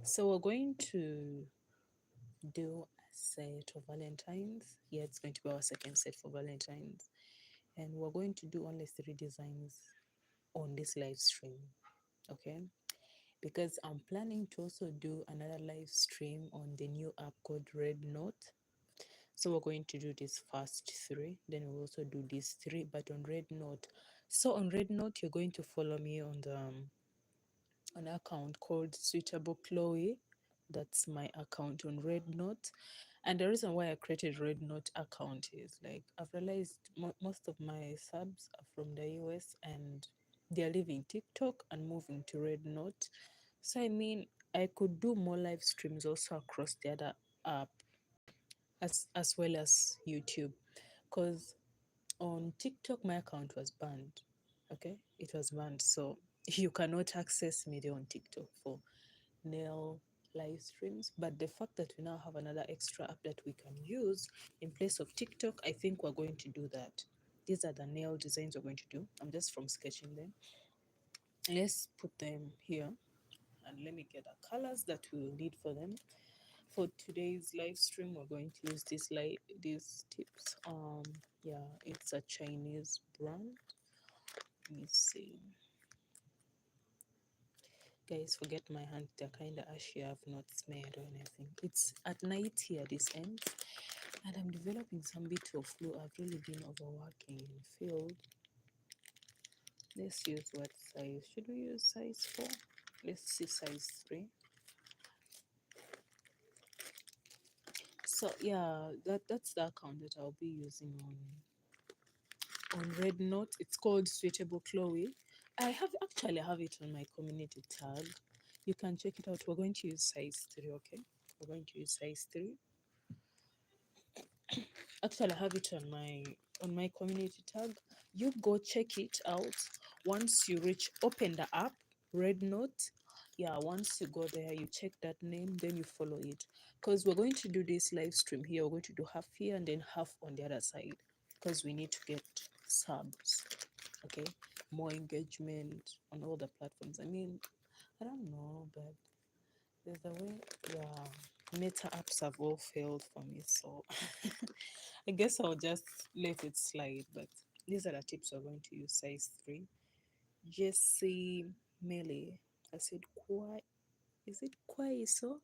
So we're going to do a set of Valentines. Yeah, it's going to be our second set for Valentines. And we're going to do only 3 designs on this live stream. Okay. Because I'm planning to also do another live stream on the new app called Red Note. So we're going to do this first 3, then we'll also do these 3, but on Red Note. So on Red Note, you're going to follow me on the an account called Suitable Chloe. That's my account on Red Note. And the reason why I created Red Note account is like I've realized most of my subs are from the US and they're leaving TikTok and moving to Red Note. So I mean, I could do more live streams also across the other app as well as YouTube, because on TikTok my account was banned. Okay, it was banned, so you cannot access me there on TikTok for nail live streams. But the fact that we now have another extra app that we can use in place of TikTok, I think we're going to do that. These are the nail designs we're going to do. I'm just from sketching them. Let's put them here and let me get the colors that we will need for them. For today's live stream, we're going to use these tips. Yeah, it's a Chinese brand. Let me see. Guys, forget my hands, they're kind of ashy. I've not smeared or anything. It's at night here, this ends, and I'm developing some bit of flu. I've really been overworking in field. Let's use what size? Should we use size 4? Let's see size 3. So yeah, that's the account that I'll be using on Red Note. It's called Suitable Chloe. I have it on my community tag. You can check it out. We're going to use size 3, okay? We're going to use size 3. Actually, I have it on my community tag. You go check it out. Once you reach open the app, Red Note. Yeah, once you go there, you check that name, then you follow it. Because we're going to do this live stream here. We're going to do half here and then half on the other side. Because we need to get subs. Okay. More engagement on all the platforms. I mean, I don't know, but there's a way. Yeah. Meta apps have all failed for me, so I guess I'll just let it slide. But these are the tips we're going to use. Size 3. Jesse Melee. I said, quite. Is it quite so?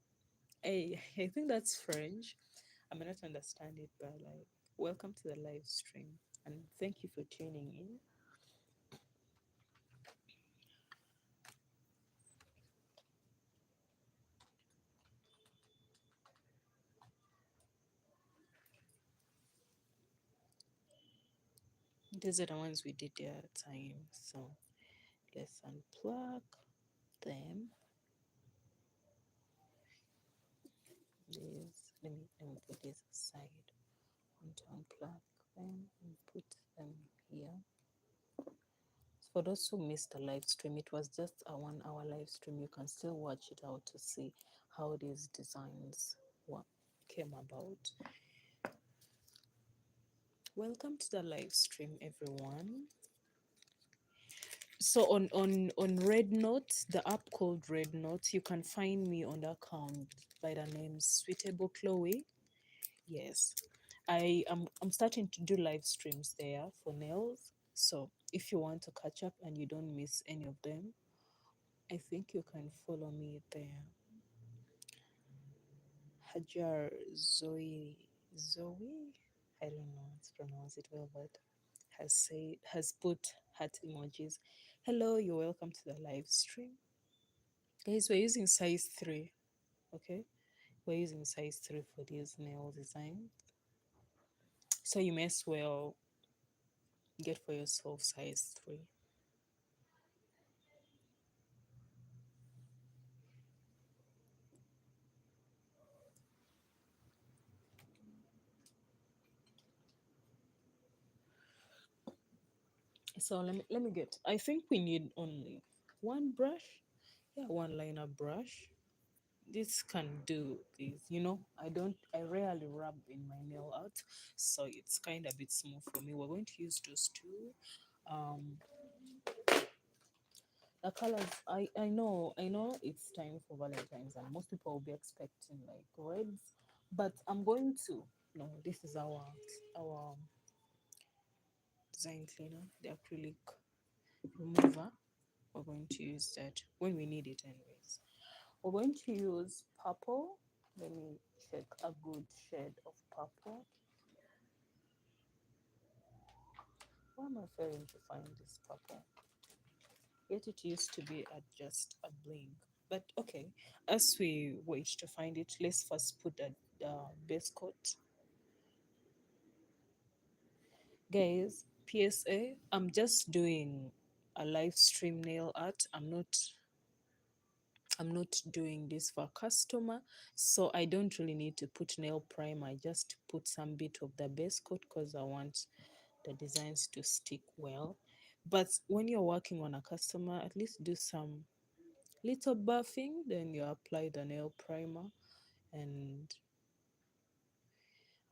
I think that's French. I may not understand it, but like, welcome to the live stream and thank you for tuning in. These are the ones we did the other time. So let's unplug them. Let me put this aside. And to unplug them and put them here. For those who missed the live stream, it was just a 1 hour live stream. You can still watch it out to see how these designs came about. Welcome to the live stream, everyone. So on Red Note, the app called Red Note, you can find me on the account by the name Suitable Chloe. Yes, I'm starting to do live streams there for nails. So if you want to catch up and you don't miss any of them, I think you can follow me there. Hajar Zoe, I don't know how to pronounce it well, but has put heart emojis. Hello, you're welcome to the live stream. Guys, we're using size 3, okay? We're using size 3 for these nail designs. So you may as well get for yourself size 3. So let me get, I think we need only one brush. Yeah, one liner brush. This can do this, I rarely rub in my nail art, so it's kind of a bit smooth for me. We're going to use those two. um The colors, I know it's time for Valentine's and most people will be expecting like reds, but I'm going to no, this is our design cleaner, the acrylic remover. We're going to use that when we need it anyways. We're going to use purple. Let me check a good shade of purple. Why am I failing to find this purple? Yet it used to be at just a blink. But okay, as we wait to find it, let's first put the base coat. Guys, PSA, I'm just doing a live stream nail art. I'm not doing this for a customer, so I don't really need to put nail primer. I just put some bit of the base coat because I want the designs to stick well. But when you're working on a customer, at least do some little buffing, then you apply the nail primer and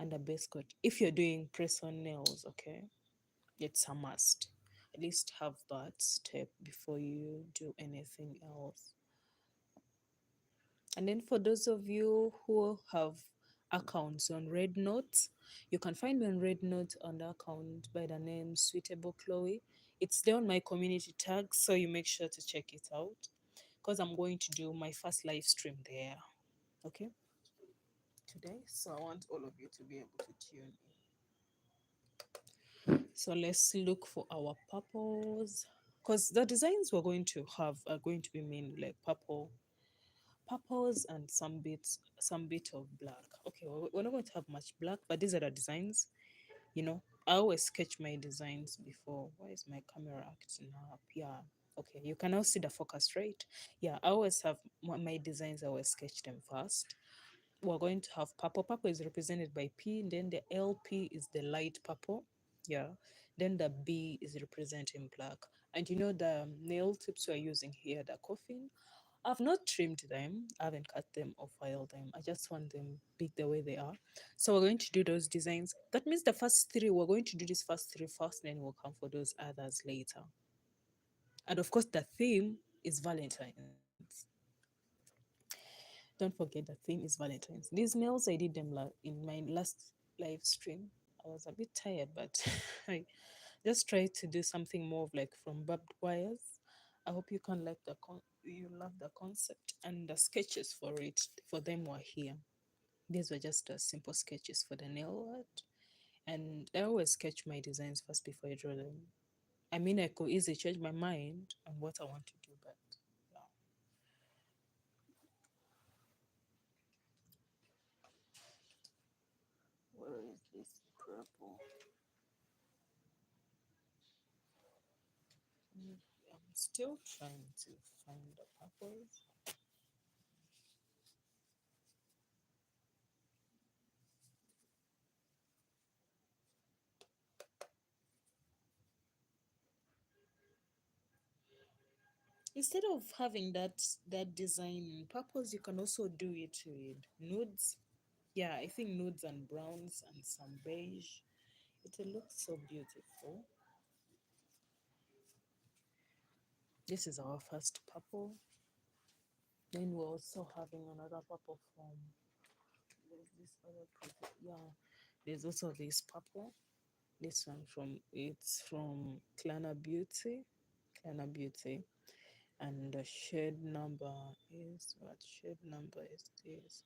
and a base coat. If you're doing press on nails, okay, it's a must. At least have that step before you do anything else. And then for those of you who have accounts on Red Note, you can find me on Red Note on the account by the name Suitable Chloe. It's there on my community tag, so you make sure to check it out because I'm going to do my first live stream there. Okay, today. So I want all of you to be able to tune in. So let's look for our purples because the designs we're going to have are going to be mainly like purples and some bit of black. Okay, we're not going to have much black, but these are the designs. I always sketch my designs before. Why is my camera acting up? Yeah. Okay, you can now see the focus, right? Yeah, I always have my designs. I always sketch them first. We're going to have purple. Purple is represented by P, and then the LP is the light purple. Yeah. Then the B is representing black. And the nail tips we're using here, the coffin. I've not trimmed them, I haven't cut them or filed them. I just want them big the way they are. So we're going to do those designs. That means the first three, we're going to do this first three first, then we'll come for those others later. And of course, the theme is Valentine's. Don't forget the theme is Valentine's. These nails, I did them in my last live stream. I was a bit tired, but I just tried to do something more of like from barbed wires. I hope you can like you love the concept and the sketches for it. For them were here. These were just simple sketches for the nail art, and I always sketch my designs first before I draw them. I mean, I could easily change my mind on what I want to do, but yeah. Where is this purple? I'm still trying to find the purples. Instead of having that design in purples, you can also do it with nudes. Yeah, I think nudes and browns and some beige. It will look so beautiful. This is our first purple. Then we're also having another purple from there's this other purple. Yeah, there's also this purple. This one it's from Clana Beauty. Clana Beauty. And the shade number is what shade number is this?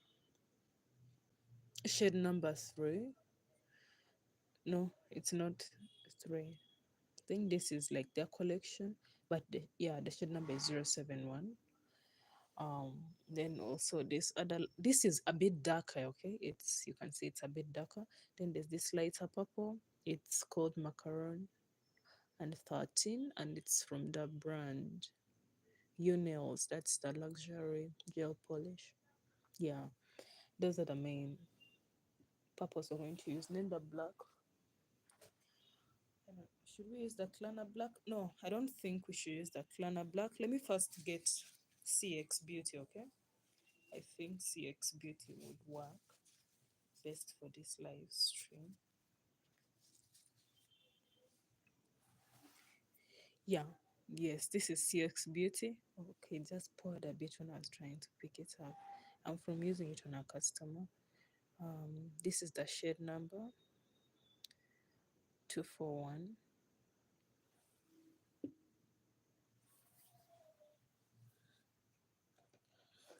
Shade number 3. No, it's not 3. I think this is like their collection, but the shade number is 071. Then also this is a bit darker, okay? You can see it's a bit darker. Then there's this lighter purple. It's called Macaron and 13, and it's from the brand Nails. That's the luxury gel polish. Yeah, those are the main purples we're going to use. Then the black. Should we use the Clana Black? No, I don't think we should use the Clana Black. Let me first get CX Beauty, okay? I think CX Beauty would work best for this live stream. Yeah. Yes, this is CX Beauty. Okay, just poured a bit when I was trying to pick it up. I'm from using it on a customer. This is the shade number 241.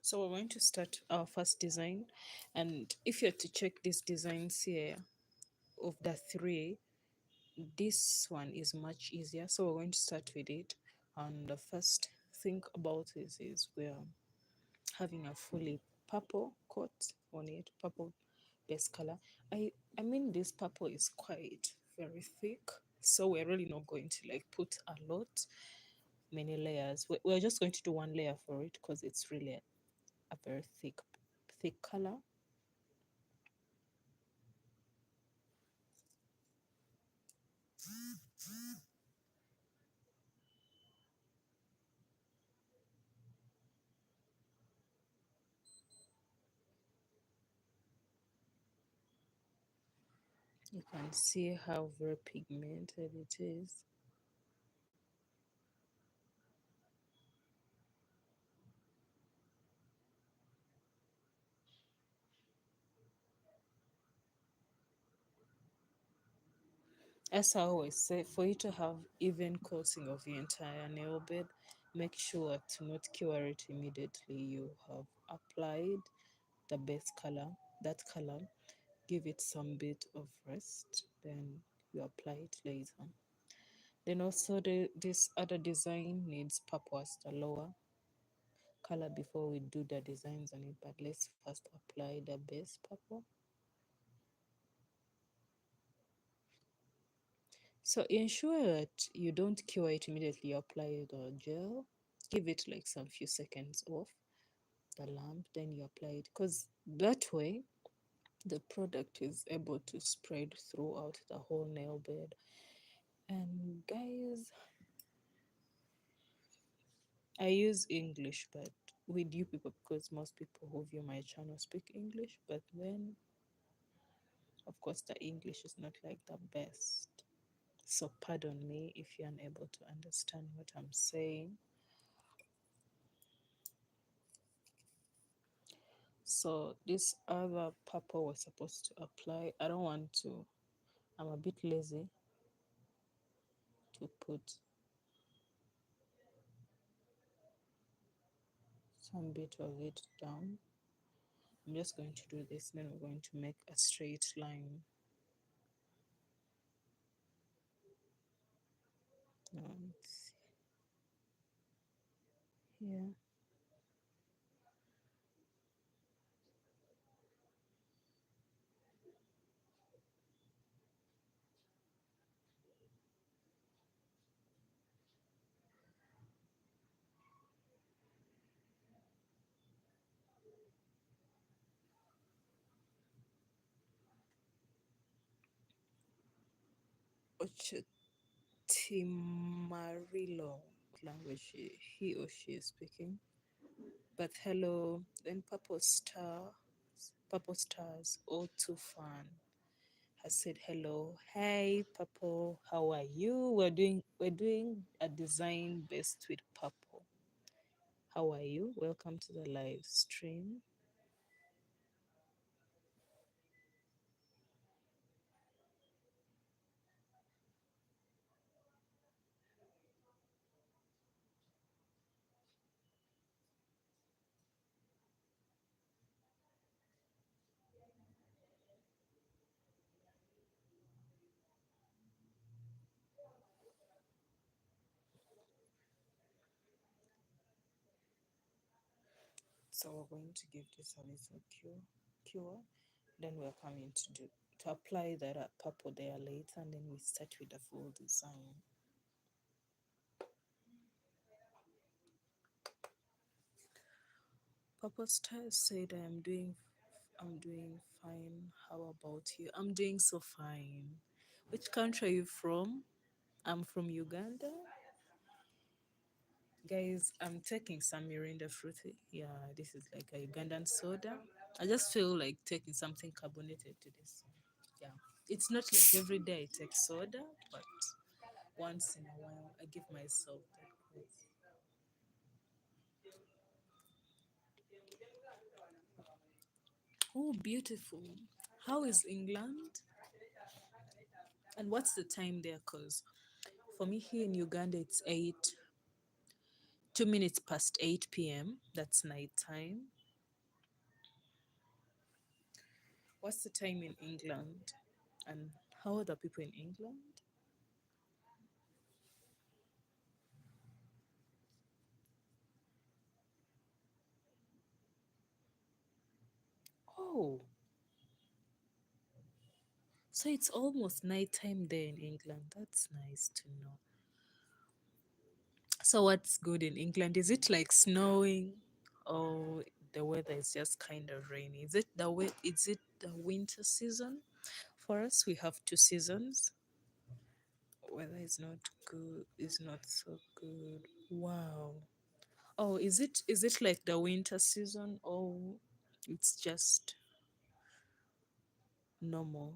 So we're going to start our first design, and if you're to check these designs here, of the three, this one is much easier. So we're going to start with it. And the first thing about this is we're having a fully purple coat on it, purple base color. I mean this purple is quite very thick, so we're really not going to like put a lot, many layers. We're just going to do one layer for it because it's really a very thick color. You can see how very pigmented it is. As I always say, for you to have even coating of your entire nail bed, make sure to not cure it immediately. You have applied the base color, that color, give it some bit of rest, then you apply it later. Then also this other design needs purple as the lower color before we do the designs on it, but let's first apply the base purple. So ensure that you don't cure it immediately. You apply the gel, give it like some few seconds off the lamp, then you apply it, because that way the product is able to spread throughout the whole nail bed. And guys, I use English, but with you people, because most people who view my channel speak English, but then of course the English is not like the best. So pardon me if you're unable to understand what I'm saying. So this other purple was supposed to apply. I don't want to, I'm a bit lazy to put some bit of it down. I'm just going to do this, then we're going to make a straight line. Let's see here. Ochetimarilo language he or she is speaking. But hello, then Purple Stars, all too fun, has said hello. Hey Purple, how are you? We're doing a design based with purple. How are you? Welcome to the live stream. So we're going to give this a little cure. Then we're coming to apply that purple there later, and then we start with the full design. Purple Star said I'm doing fine. How about you? I'm doing so fine. Which country are you from? I'm from Uganda. Guys, I'm taking some Mirinda fruity. Yeah, this is like a Ugandan soda. I just feel like taking something carbonated to this. Yeah, it's not like every day I take soda, but once in a while I give myself that Oh, beautiful. How is England? And what's the time there? Because for me here in Uganda, it's 2 minutes past 8 p.m. That's night time. What's the time in England? And how old are people in England? Oh, so it's almost nighttime there in England. That's nice to know. So what's good in England? Is it like snowing or the weather is just kind of rainy? Is it the winter season? For us we have two seasons. Weather is not good, is not so good. Wow. Oh, is it like the winter season or it's just normal?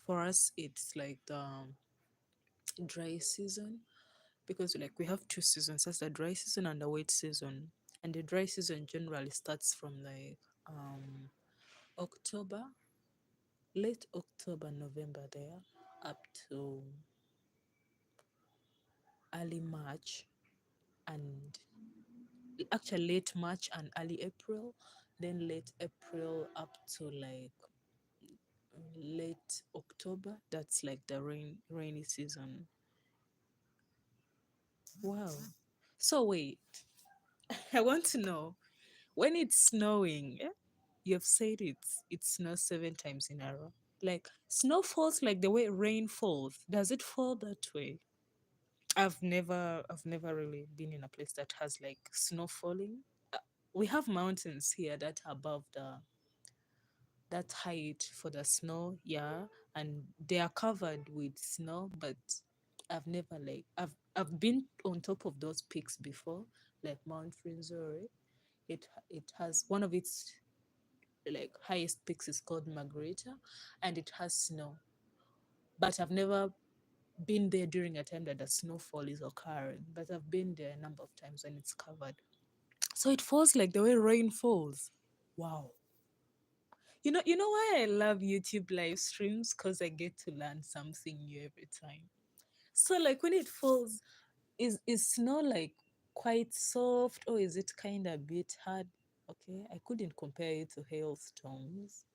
For us it's like the dry season because like we have two seasons. That's the dry season and the wet season. And the dry season generally starts from like October, late October, November there up to early March and actually late March and early April, then late April up to like late October. That's like the rainy season. Wow. So wait, I want to know when it's snowing. You've said it snows 7 times in a row. Like snow falls like the way rain falls. Does it fall that way? I've never really been in a place that has like snow falling. We have mountains here that are above that height for the snow, yeah, and they are covered with snow, but I've been on top of those peaks before, like Mount Rwenzori. It has one of its like highest peaks is called Margarita, and it has snow. But I've never been there during a time that the snowfall is occurring. But I've been there a number of times when it's covered. So it falls like the way rain falls. Wow. You know why I love YouTube live streams? Because I get to learn something new every time. So like when it falls, is snow like quite soft or is it kind of a bit hard? Okay, I couldn't compare it to hailstones,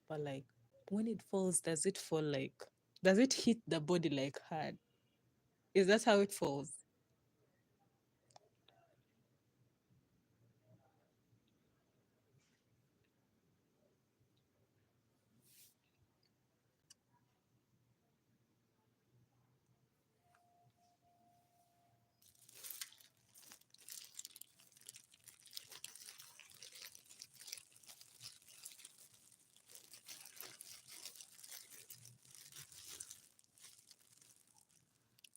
but like when it falls, does it hit the body like hard? Is that how it falls?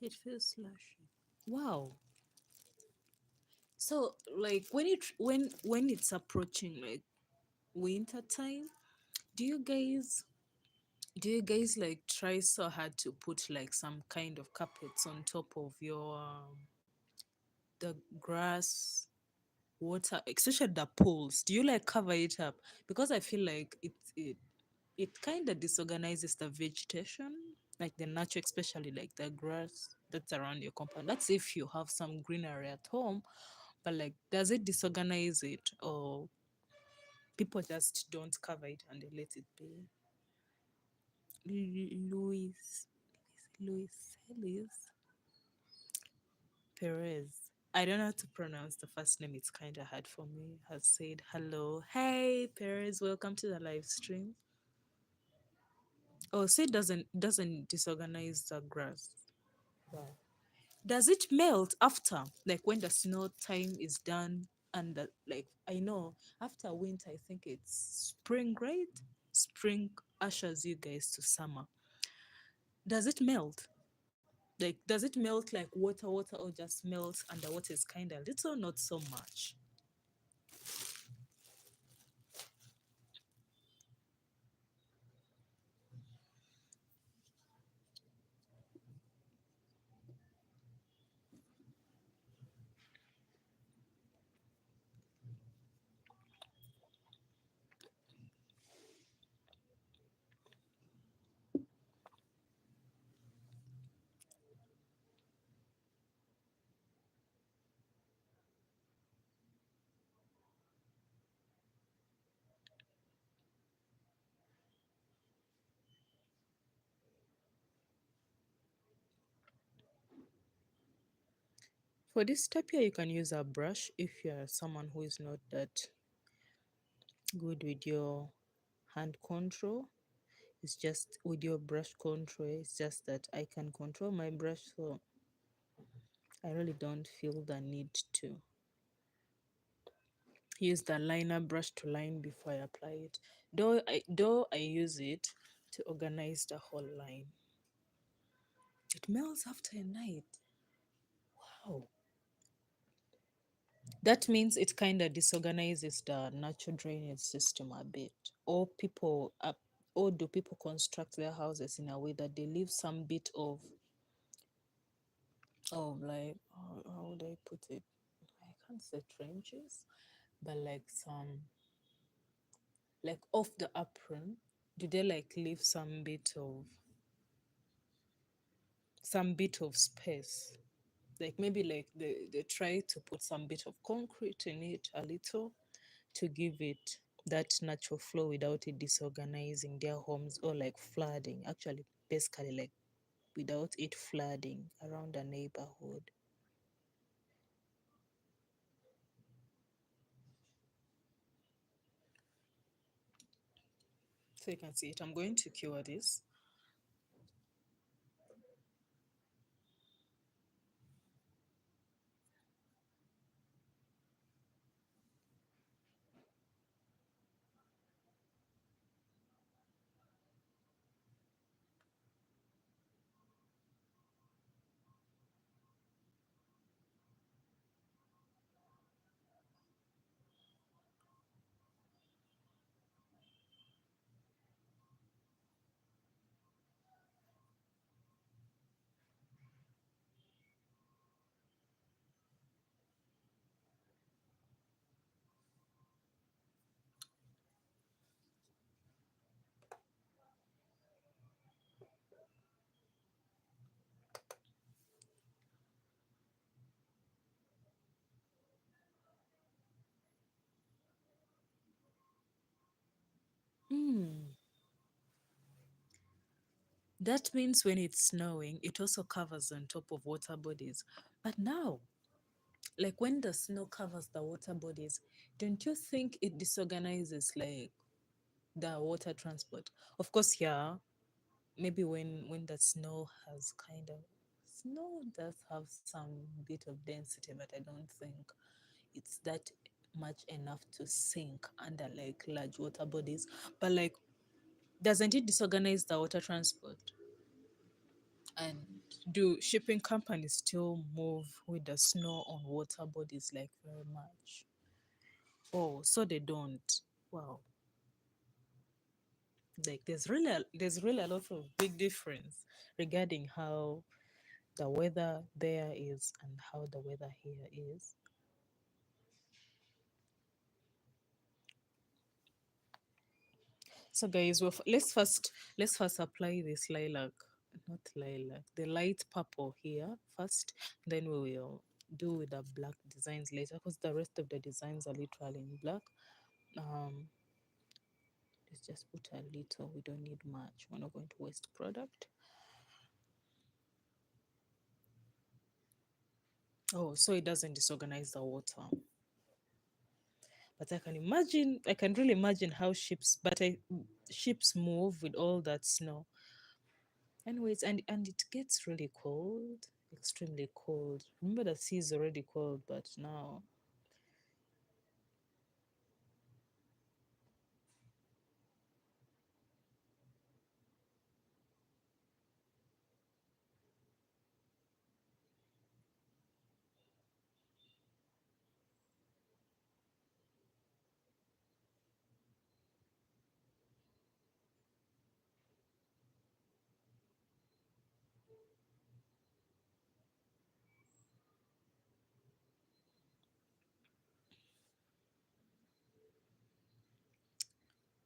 It feels slushy. Wow. So like when it's approaching like winter time, do you guys like try so hard to put like some kind of carpets on top of your the grass, water, especially the pools? Do you like cover it up? Because I feel like it kind of disorganizes the vegetation, like the nature, especially like the grass that's around your compound. That's if you have some greenery at home, but like, does it disorganize it, or people just don't cover it and they let it be? Luis, Luis Celis Perez. I don't know how to pronounce the first name. It's kind of hard for me. Has said hello. Hey Perez, welcome to the live stream. Oh, say doesn't disorganize the grass. Wow. Does it melt after, like when the snow time is done? And like I know after winter, I think it's spring, right? Spring ushers you guys to summer. Does it melt? Like, does it melt like water, or just melt and the water is kind of little, not so much? For this step here, you can use a brush if you're someone who is not that good with your hand control. It's just with your brush control, it's just that I can control my brush, so I really don't feel the need to use the liner brush to line before I apply it. Though I use it to organize the whole line. It melts after a night. Wow. That means it kind of disorganizes the natural drainage system a bit. Or or do people construct their houses in a way that they leave some bit of like how would I put it? I can't say trenches, but like some like off the apron. Do they like leave some bit of space? Like maybe like they try to put some bit of concrete in it a little to give it that natural flow without it disorganizing their homes or like flooding. Actually, basically like without it flooding around the neighborhood. So you can see it. I'm going to cure this. Hmm. That means when it's snowing, it also covers on top of water bodies. But now, like when the snow covers the water bodies, don't you think it disorganizes like the water transport? Of course, yeah. Maybe when the snow does have some bit of density, but I don't think it's that much enough to sink under like large water bodies. But like, doesn't it disorganize the water transport? And do shipping companies still move with the snow on water bodies like very much? Oh, so they don't. Wow. Like there's really a lot of big difference regarding how the weather there is and how the weather here is. So guys, let's first apply this lilac, not lilac, the light purple here first. Then we will do with the black designs later because the rest of the designs are literally in black. Um, let's just put a little. We don't need much. We're not going to waste product. Oh, so it doesn't disorganize the water. But I can really imagine how ships move with all that snow. Anyways, and it gets really cold, extremely cold. Remember the sea is already cold, but now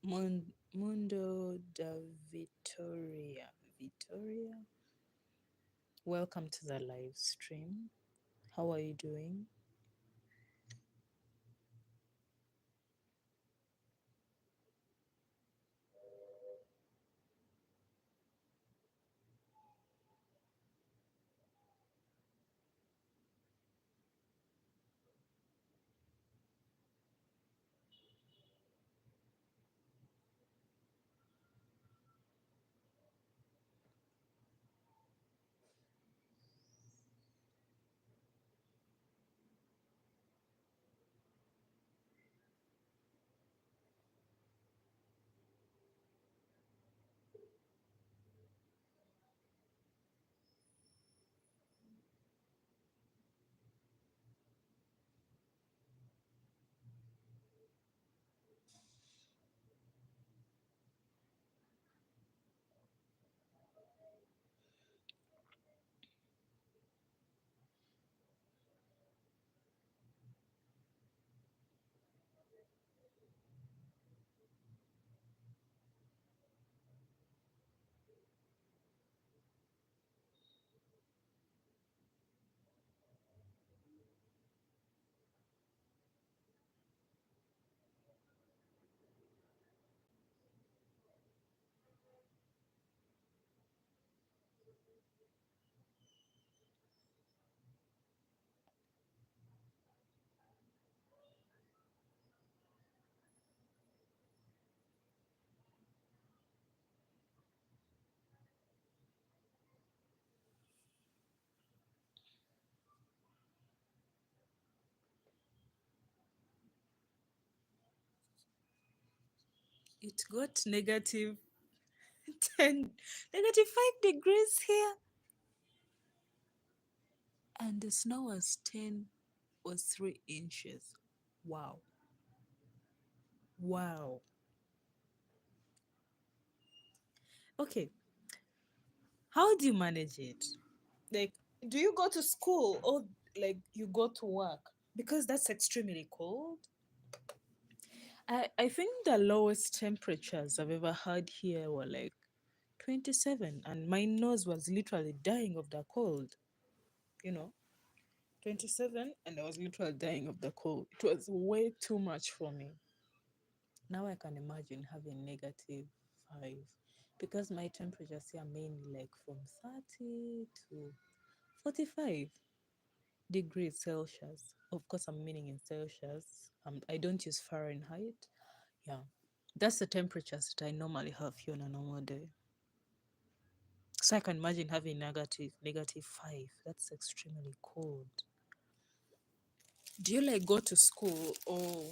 Mundo da Victoria. Victoria, welcome to the live stream. How are you doing? it got negative 10, negative 5 degrees here, and the snow was 3 inches. Wow. Wow. Okay. How do you manage it? Like, do you go to school or like you go to work? Because that's extremely cold. I think the lowest temperatures I've ever had here were like 27, and my nose was literally dying of the cold, you know. 27, and I was literally dying of the cold. It was way too much for me. Now I can imagine having negative 5, because my temperatures here are mainly like from 30 to 45 degrees Celsius. Of course, I'm meaning in Celsius. I don't use Fahrenheit. Yeah, that's the temperatures that I normally have here on a normal day. So I can imagine having negative 5. That's extremely cold. Do you like go to school or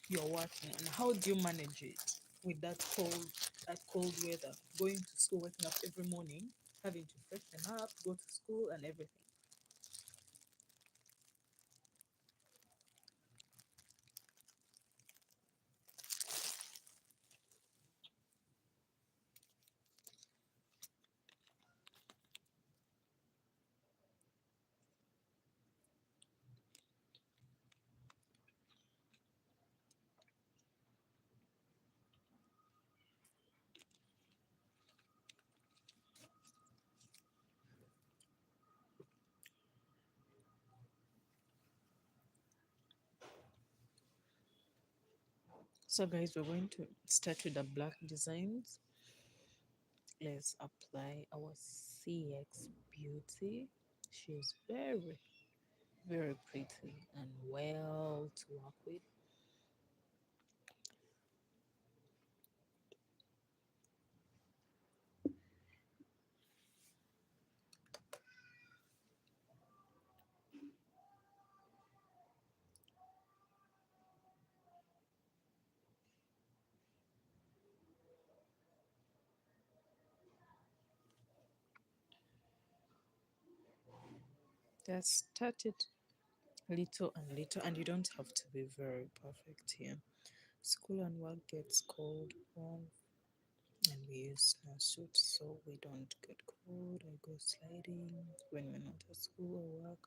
you're working, and how do you manage it with that cold weather? Going to school, waking up every morning, having to freshen up, go to school and everything. So guys, we're going to start with the black designs. Let's apply our CX beauty. She's very, very pretty and well to work with. Just start it little and little, and you don't have to be very perfect here. School and work gets cold warm, and we use snowsuit so we don't get cold or go sliding when we're not at school or work.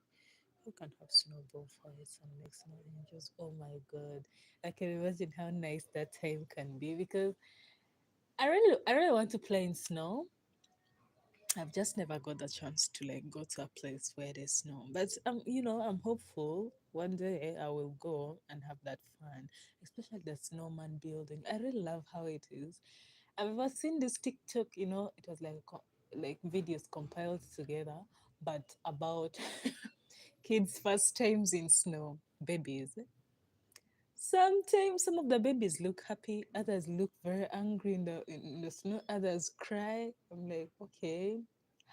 We can have snowball fights and make snow angels. Oh my god. I can imagine how nice that time can be, because I really want to play in snow. I've just never got the chance to like go to a place where there's snow. But I'm hopeful one day I will go and have that fun, especially the snowman building. I really love how it is. I've ever seen this TikTok, it was like like videos compiled together, but about kids' first times in snow, babies. Sometimes some of the babies look happy, others look very angry in the snow, others cry. I'm like, okay,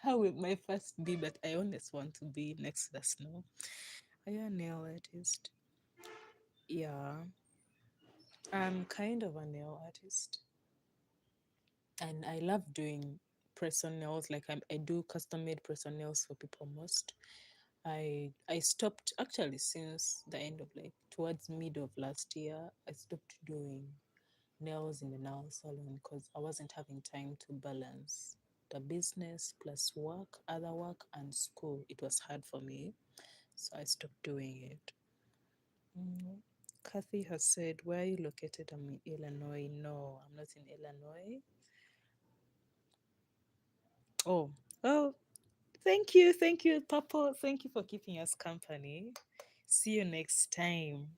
how will my first be? But I always want to be next to the snow. Are you a nail artist? Yeah, I'm kind of a nail artist, and I love doing press on nails. Like I do custom made press on nails for people most. I stopped actually since the end of like towards mid of last year. I stopped doing nails in the nail salon because I wasn't having time to balance the business plus work, other work, and school. It was hard for me, so I stopped doing it. Mm. Kathy has said, "Where are you located?" I'm in Illinois. No, I'm not in Illinois. Oh, oh, thank you, Papa. Thank you for keeping us company. See you next time.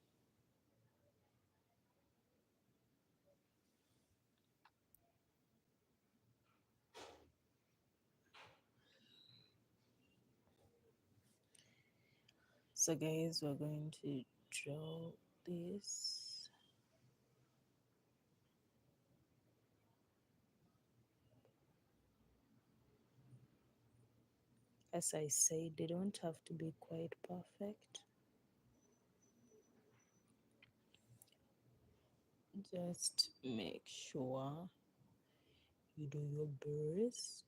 So, guys, we're going to draw this. As I said, they don't have to be quite perfect. Just make sure you do your best.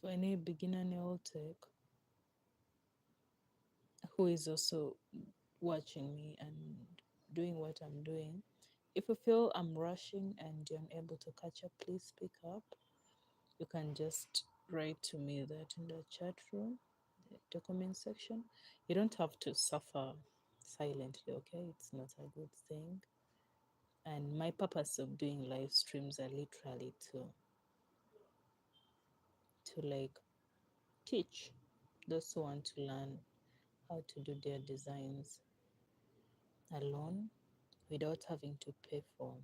For any beginner nail tech who is also watching me and doing what I'm doing, if you feel I'm rushing and you're unable to catch up, please speak up. You can just write to me that in the chat room, the comment section. You don't have to suffer silently, okay? It's not a good thing. And my purpose of doing live streams are literally to like teach those who want to learn how to do their designs alone without having to pay for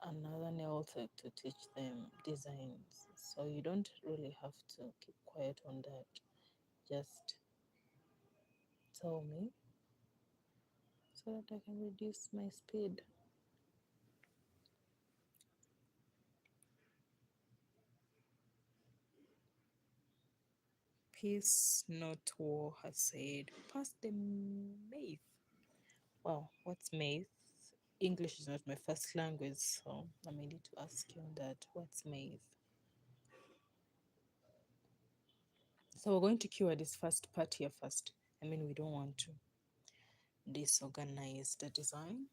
another nail tech to teach them designs. So you don't really have to keep quiet on that. Just tell me so that I can reduce my speed. Peace, not war, has said. Pass the math. Wow, what's math? English is not my first language, so I may need to ask you on that. What's math? So we're going to cure this first part here first. I mean, we don't want to disorganize the design.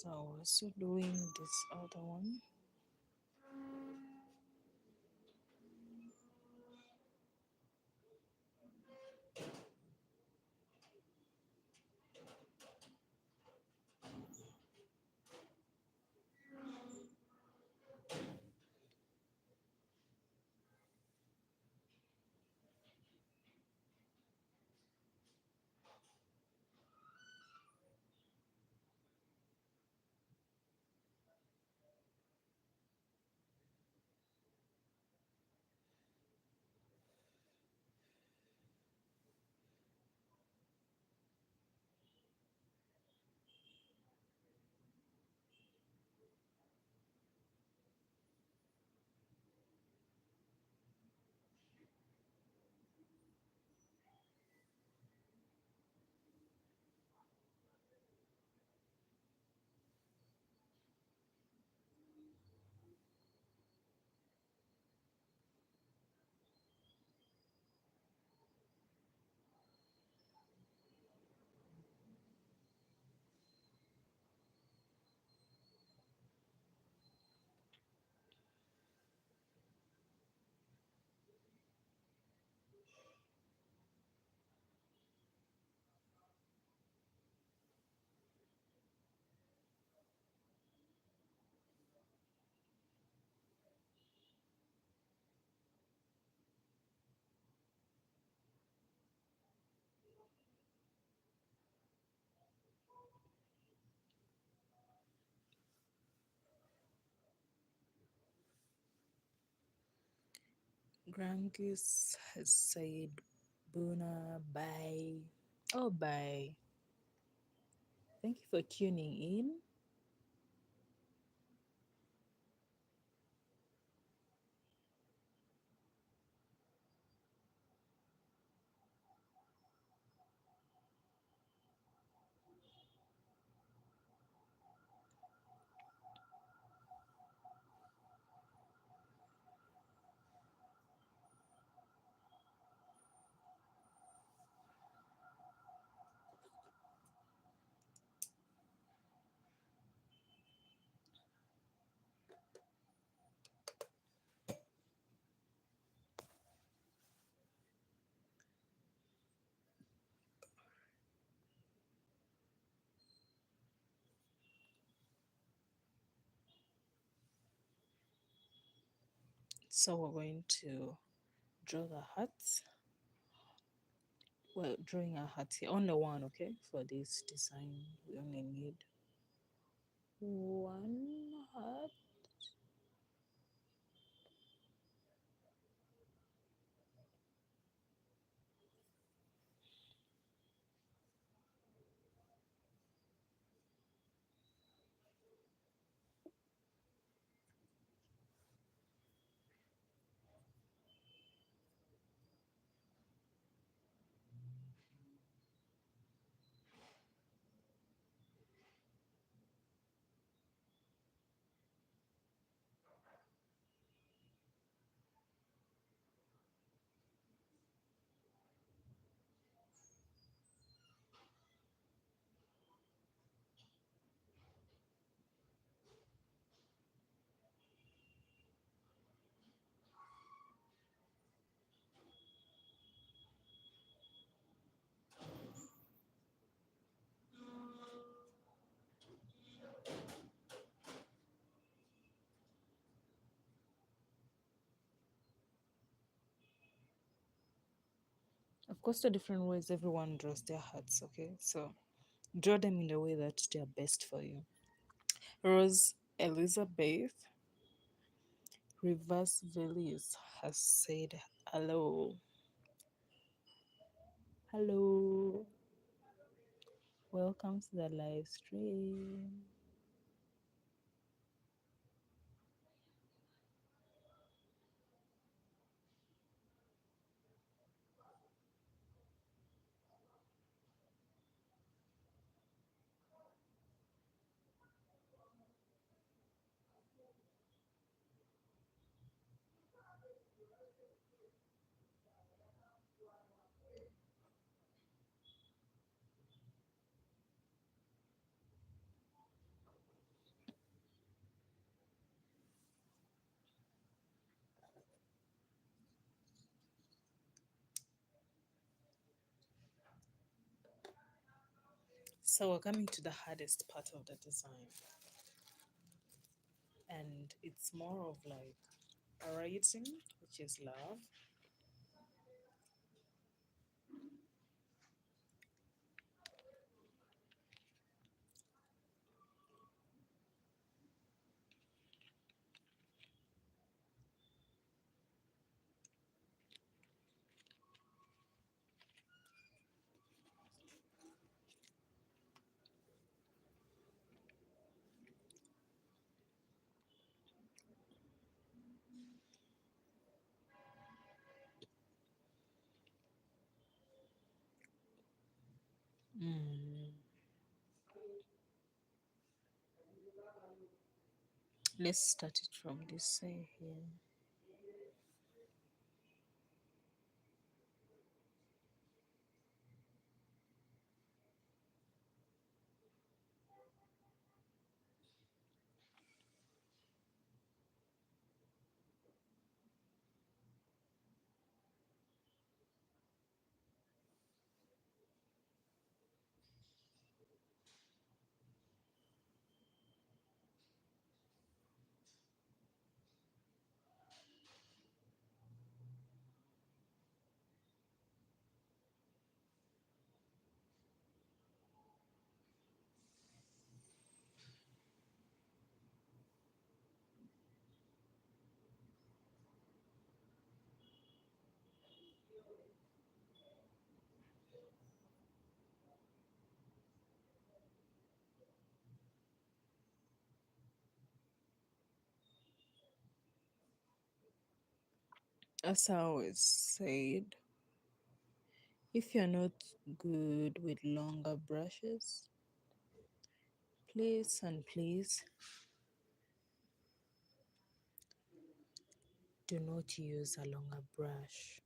So also doing this other one. Grandis has said, Buna, bye. Oh, bye. Thank you for tuning in. So we're going to draw the hearts. Well, drawing a heart here. Only one, okay? For this design, we only need one heart. Of course, the different ways everyone draws their hearts, okay? So draw them in the way that they are best for you. Rose Elizabeth Reverse Velis has said hello. Hello. Welcome to the live stream. So we're coming to the hardest part of the design, and it's more of like a writing, which is love. Mm. Let's start it from this side here. As I always said, if you're not good with longer brushes, please and please do not use a longer brush.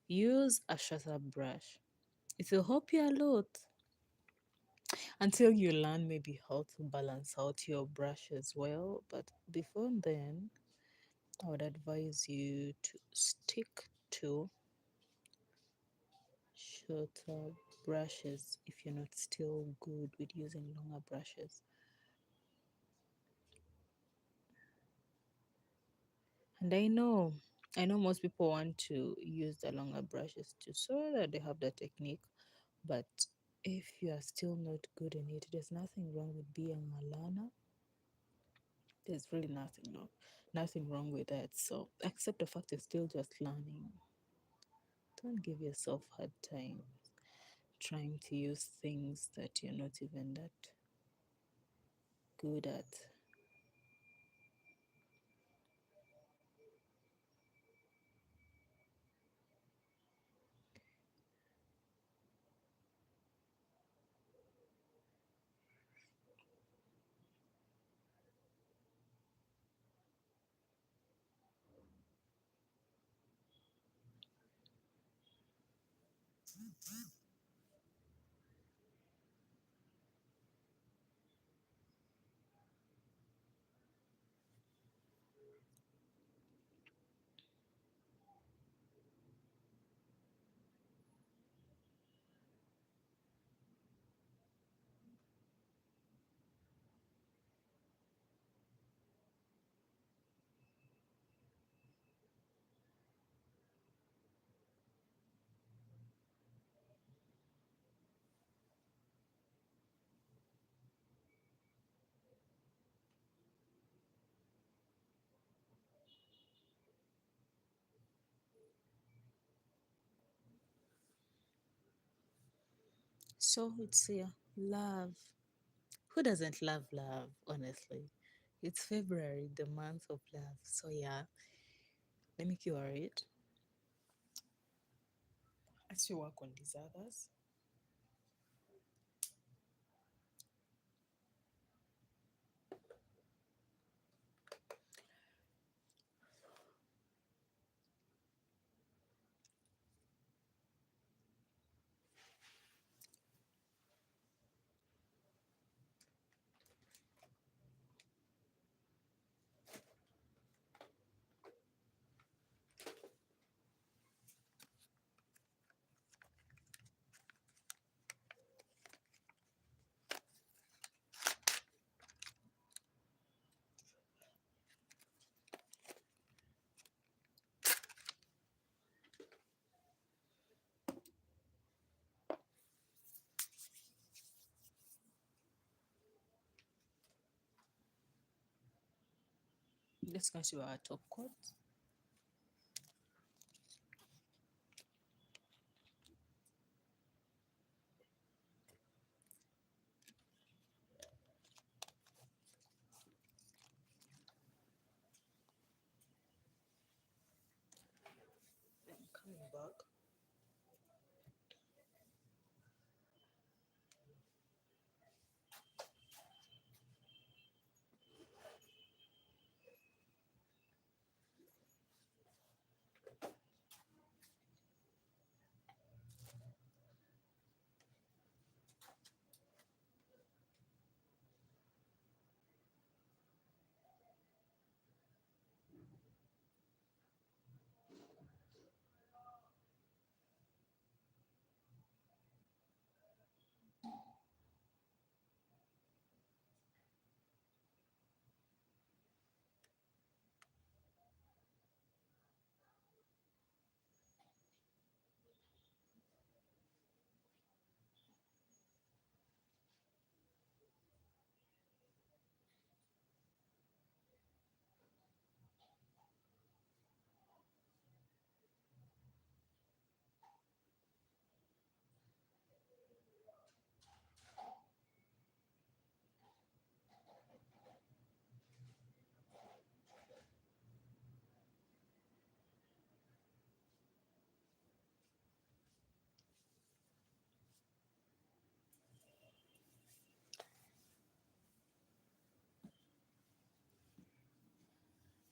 Use a shorter brush. It will help you a lot until you learn maybe how to balance out your brush as well. But before then, I would advise you to stick to shorter brushes if you're not still good with using longer brushes. And I know most people want to use the longer brushes too so that they have the technique. But if you are still not good in it, there's nothing wrong with being a learner. There's really nothing wrong with that. So accept the fact you're still just learning. Don't give yourself hard time trying to use things that you're not even that good at. So it's love. Who doesn't love love, honestly? It's February, the month of love. So yeah, let me cure it. As you work on these others, Let's consider our top coat. Then coming back,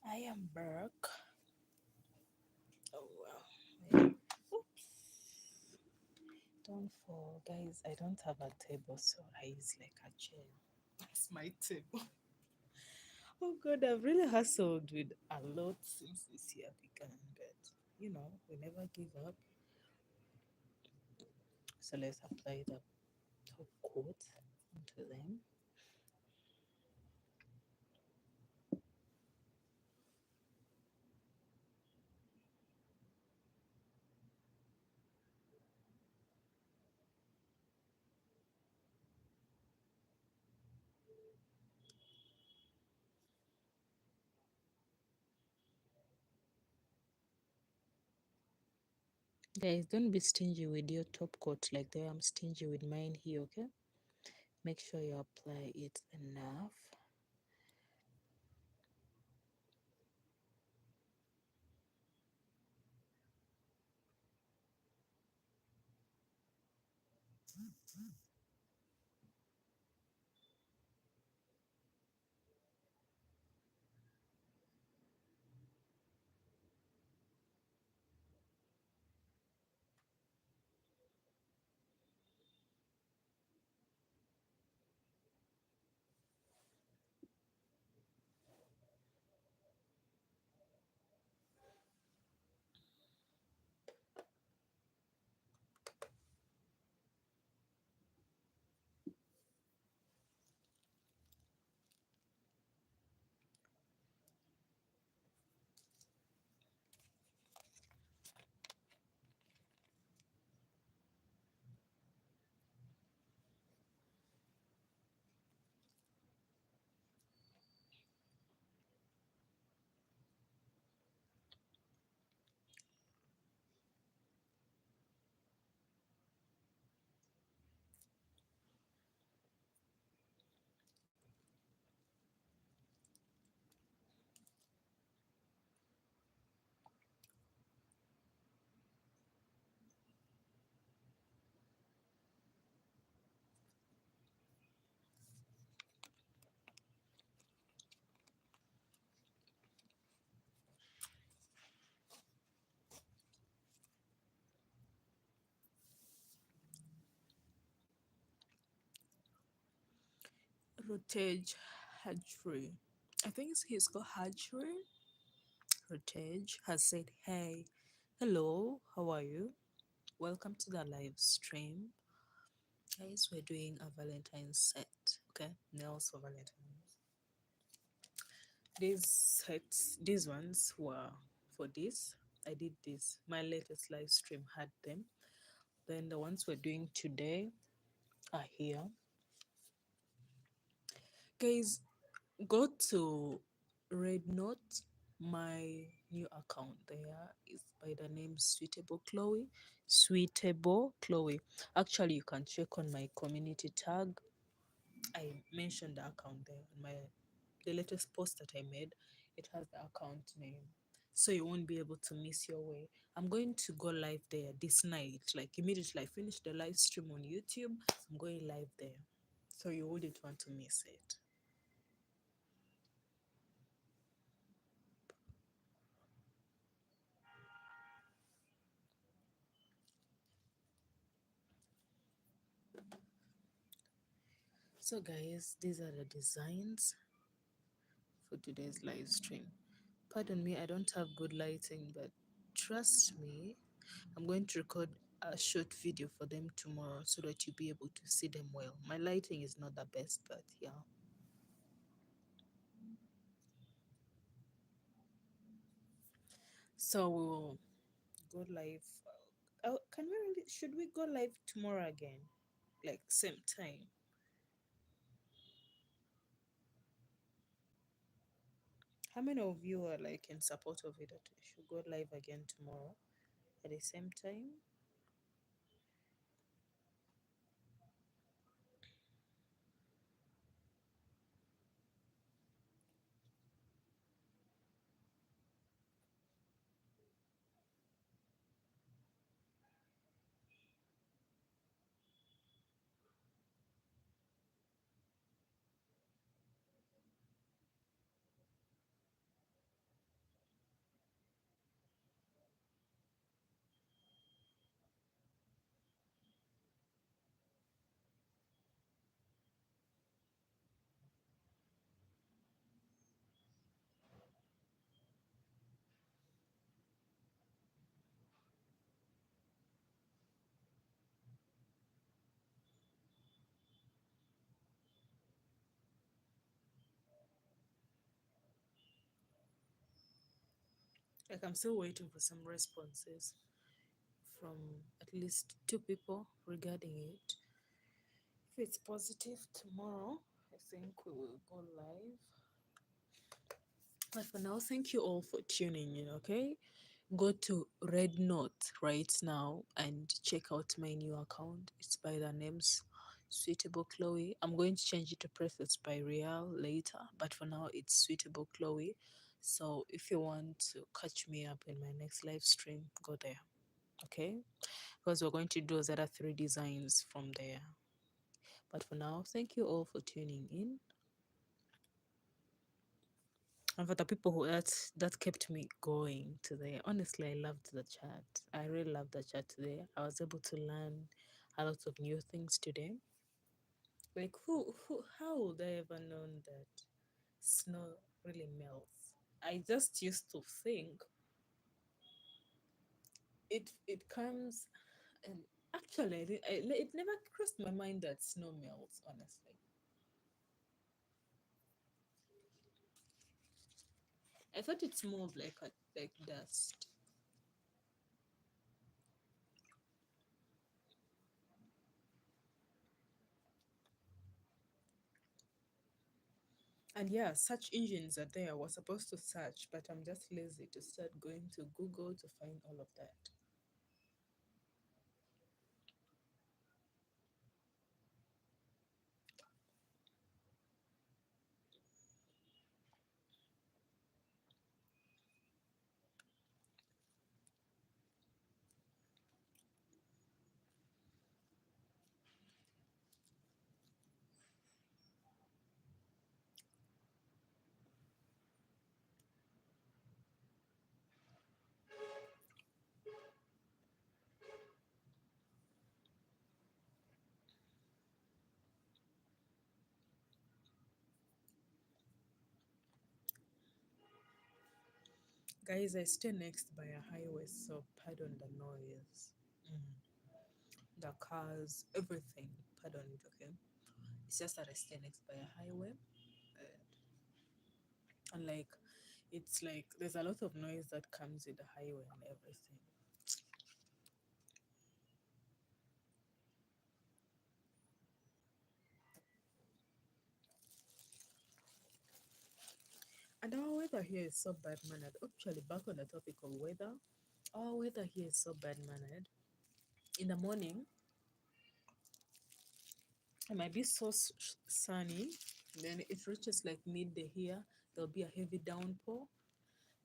I am back. Oh well. Oops. Don't fall, guys. I don't have a table, so I use like a chair. That's my table. Oh God, I've really hustled with a lot since this year began, but we never give up. So let's apply the top coat onto them. Guys, don't be stingy with your top coat like that. I'm stingy with mine here, okay? Make sure you apply it enough. Rotage Hadri. I think he's called Hadri. Rotage has said, "Hey, hello, how are you? Welcome to the live stream. Guys, we're doing a Valentine's set, okay? Nails for Valentine's. These sets, these ones were for this. I did this. My latest live stream had them. Then the ones we're doing today are here. Guys, go to Red Note. My new account there is by the name Suitable Chloe. Suitable Chloe. Actually, you can check on my community tag. I mentioned the account there on my the latest post that I made. It has the account name, so you won't be able to miss your way. I'm going to go live there this night, like immediately I finish the live stream on YouTube. I'm going live there, so you wouldn't want to miss it. So, guys, these are the designs for today's live stream. Pardon me, I don't have good lighting, but trust me, I'm going to record a short video for them tomorrow so that you'll be able to see them well. My lighting is not the best, but yeah. So we'll go live. Oh, can we really? Should we go live tomorrow again? Like same time? How many of you are like in support of it that we should go live again tomorrow at the same time? Like I'm still waiting for some responses from at least two people regarding it. If it's positive tomorrow, I think we will go live. But for now, thank you all for tuning in, okay? Go to Red Note right now and check out my new account. It's by the names Suitable Chloe. I'm going to change it to Preface by Real later, but for now, it's Suitable Chloe. So if you want to catch me up in my next live stream, go there, okay? Because we're going to do those other three designs from there. But for now, thank you all for tuning in. And for the people who that kept me going today, honestly, I loved the chat. I really loved the chat today. I was able to learn a lot of new things today. Like how would I ever known that snow really melts? I just used to think it comes, and actually, it never crossed my mind that snow melts. Honestly, I thought it's more of like like dust. And yeah, search engines are there. We're supposed to search, but I'm just lazy to start going to Google to find all of that. Guys, I stay next by a highway, so pardon the noise. Mm. The cars, everything. Pardon it, okay? It's just that I stay next by a highway. And like, it's like there's a lot of noise that comes with the highway and everything. And our weather here is so bad mannered. Actually, back on the topic of weather, our weather here is so bad mannered. In the morning, it might be so sunny, then it reaches like midday here, there'll be a heavy downpour,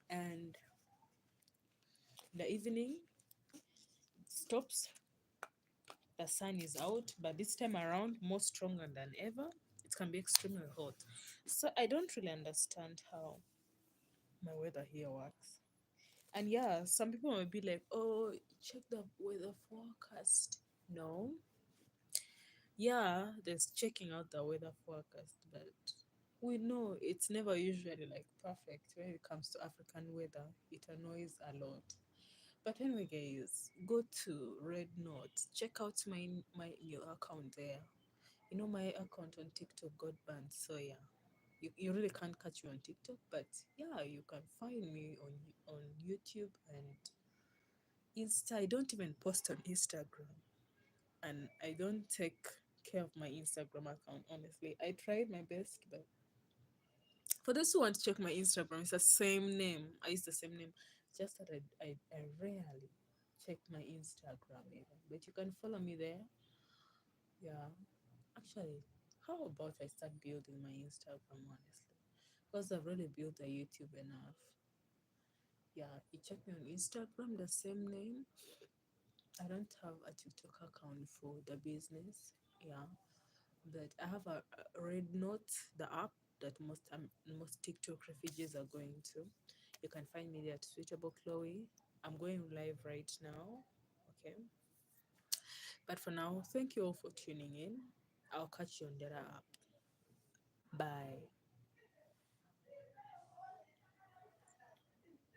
and in the evening, it stops, the sun is out, but this time around, more stronger than ever. It can be extremely hot. So I don't really understand how my weather here works. And yeah, some people might be like, oh, check the weather forecast. No. Yeah, there's checking out the weather forecast, but we know it's never usually like perfect when it comes to African weather. It annoys a lot. But anyway, guys, go to Red Notes. Check out my new account there. You know my account on TikTok got banned, so yeah. You really can't catch me on TikTok, but yeah, you can find me on YouTube and Insta. I don't even post on Instagram, and I don't take care of my Instagram account. Honestly, I tried my best, but for those who want to check my Instagram, it's the same name. I use the same name. Just that I rarely check my Instagram even. But you can follow me there. Yeah. Actually, how about I start building my Instagram honestly? Because I've really built a YouTube enough. Yeah, you check me on Instagram, the same name. I don't have a TikTok account for the business. Yeah. But I have a Red Note, the app that most TikTok refugees are going to. You can find me there at Suitable Chloe. I'm going live right now. Okay. But for now, thank you all for tuning in. I'll catch you on the other app. Bye.